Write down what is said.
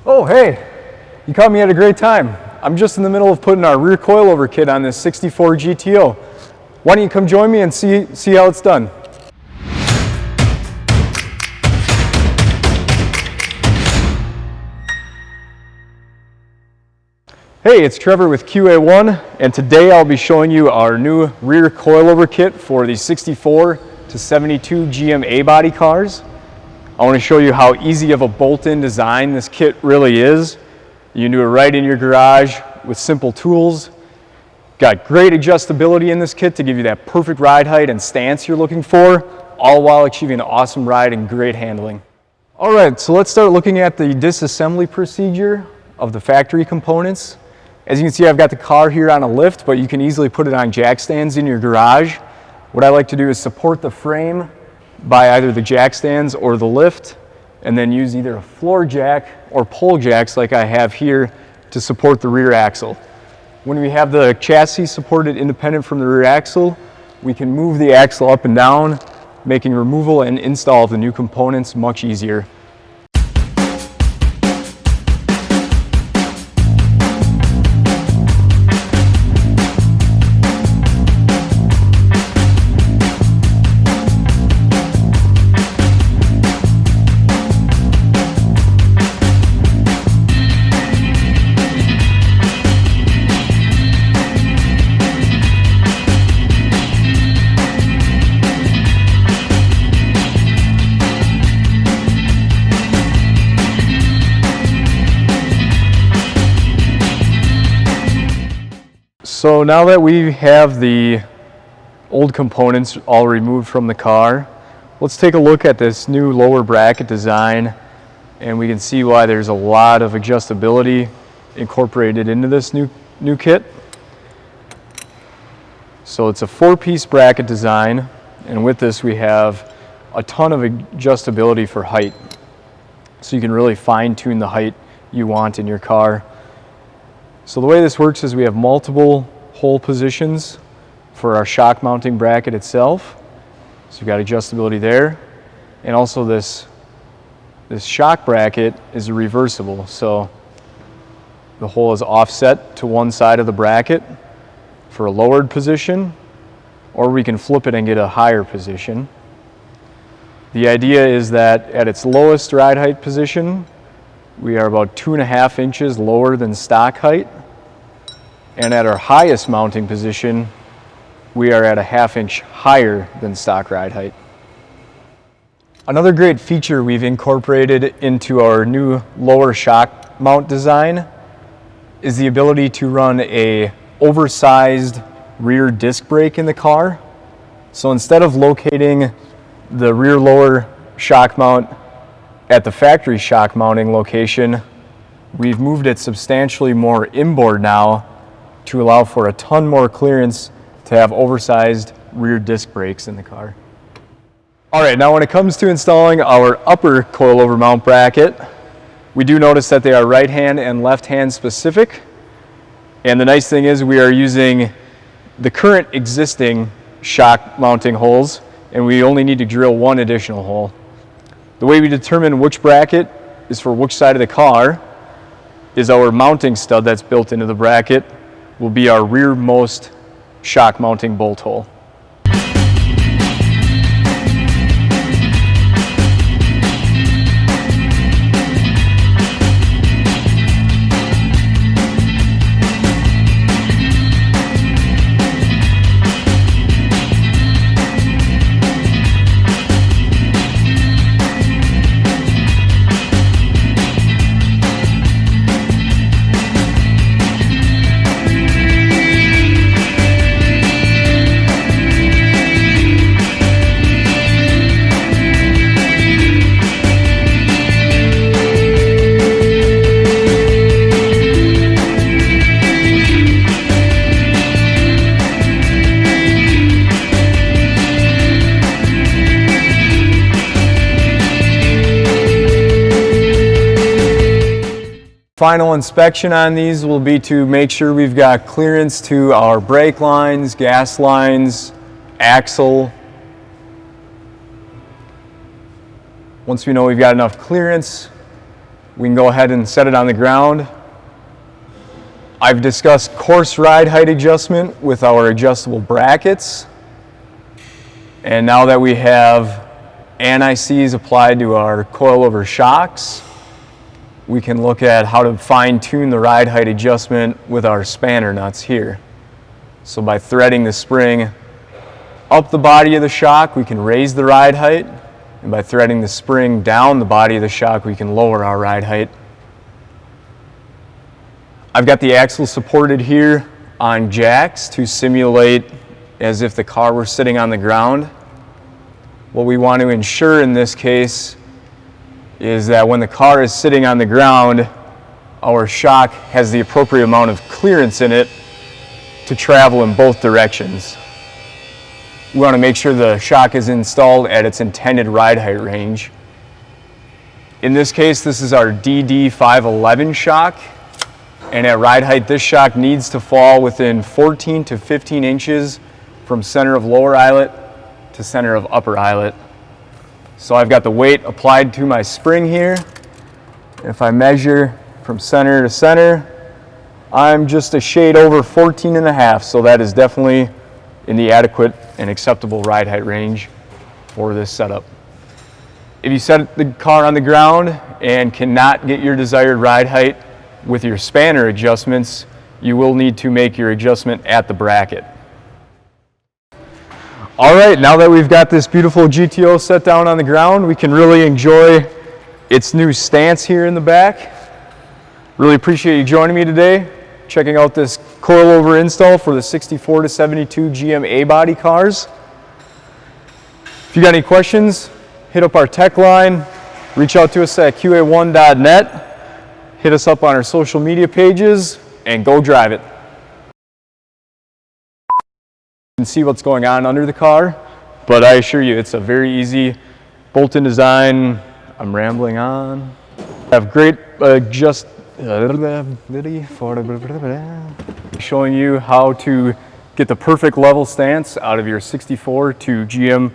Oh, hey, you caught me at a great time. I'm just in the middle of putting our rear coilover kit on this 64 GTO. Why don't you come join me and see how it's done? Hey, it's Trevor with QA1, and today I'll be showing you our new rear coilover kit for the 64 to 72 GM A-body cars. I want to show you how easy of a bolt-in design this kit really is. You can do it right in your garage with simple tools. Got great adjustability in this kit to give you that perfect ride height and stance you're looking for, all while achieving an awesome ride and great handling. All right, so let's start looking at the disassembly procedure of the factory components. As you can see, I've got the car here on a lift, but you can easily put it on jack stands in your garage. What I like to do is support the frame by either the jack stands or the lift, and then use either a floor jack or pole jacks like I have here to support the rear axle. When we have the chassis supported independent from the rear axle, we can move the axle up and down, making removal and install of the new components much easier. So now that we have the old components all removed from the car, let's take a look at this new lower bracket design, and we can see why there's a lot of adjustability incorporated into this new kit. So it's a 4-piece bracket design, and with this we have a ton of adjustability for height. So you can really fine-tune the height you want in your car. So the way this works is we have multiple hole positions for our shock mounting bracket itself. So you've got adjustability there. And also this shock bracket is reversible. So the hole is offset to one side of the bracket for a lowered position, or we can flip it and get a higher position. The idea is that at its lowest ride height position, we are about 2.5 inches lower than stock height. And at our highest mounting position, we are at a 1/2 inch higher than stock ride height. Another great feature we've incorporated into our new lower shock mount design is the ability to run a oversized rear disc brake in the car. So instead of locating the rear lower shock mount at the factory shock mounting location, we've moved it substantially more inboard now to allow for a ton more clearance to have oversized rear disc brakes in the car. All right, now when it comes to installing our upper coilover mount bracket, we do notice that they are right hand and left hand specific. And the nice thing is we are using the current existing shock mounting holes, and we only need to drill one additional hole. The way we determine which bracket is for which side of the car is our mounting stud that's built into the bracket will be our rearmost shock mounting bolt hole. Final inspection on these will be to make sure we've got clearance to our brake lines, gas lines, axle. Once we know we've got enough clearance, We can go ahead and set it on the ground. I've discussed course ride height adjustment with our adjustable brackets. And now that we have anti-seize applied to our coilover shocks, we can look at how to fine-tune the ride height adjustment with our spanner nuts here. So by threading the spring up the body of the shock, we can raise the ride height, and by threading the spring down the body of the shock, we can lower our ride height. I've got the axle supported here on jacks to simulate as if the car were sitting on the ground. What we want to ensure in this case is that when the car is sitting on the ground, our shock has the appropriate amount of clearance in it to travel in both directions. We want to make sure the shock is installed at its intended ride height range. In this case, this is our DD511 shock, and at ride height, this shock needs to fall within 14 to 15 inches from center of lower eyelet to center of upper eyelet. So I've got the weight applied to my spring here. If I measure from center to center, I'm just a shade over 14.5, so that is definitely in the adequate and acceptable ride height range for this setup. If you set the car on the ground and cannot get your desired ride height with your spanner adjustments, you will need to make your adjustment at the bracket. All right, now that we've got this beautiful GTO set down on the ground, we can really enjoy its new stance here in the back. Really appreciate you joining me today, checking out this coilover install for the 64 to 72 GM A-body cars. If you got any questions, hit up our tech line, reach out to us at qa1.net, hit us up on our social media pages, and go drive it. You can see what's going on under the car, but I assure you it's a very easy bolt-in design. I'm rambling on. I have great showing you how to get the perfect level stance out of your 64 to GM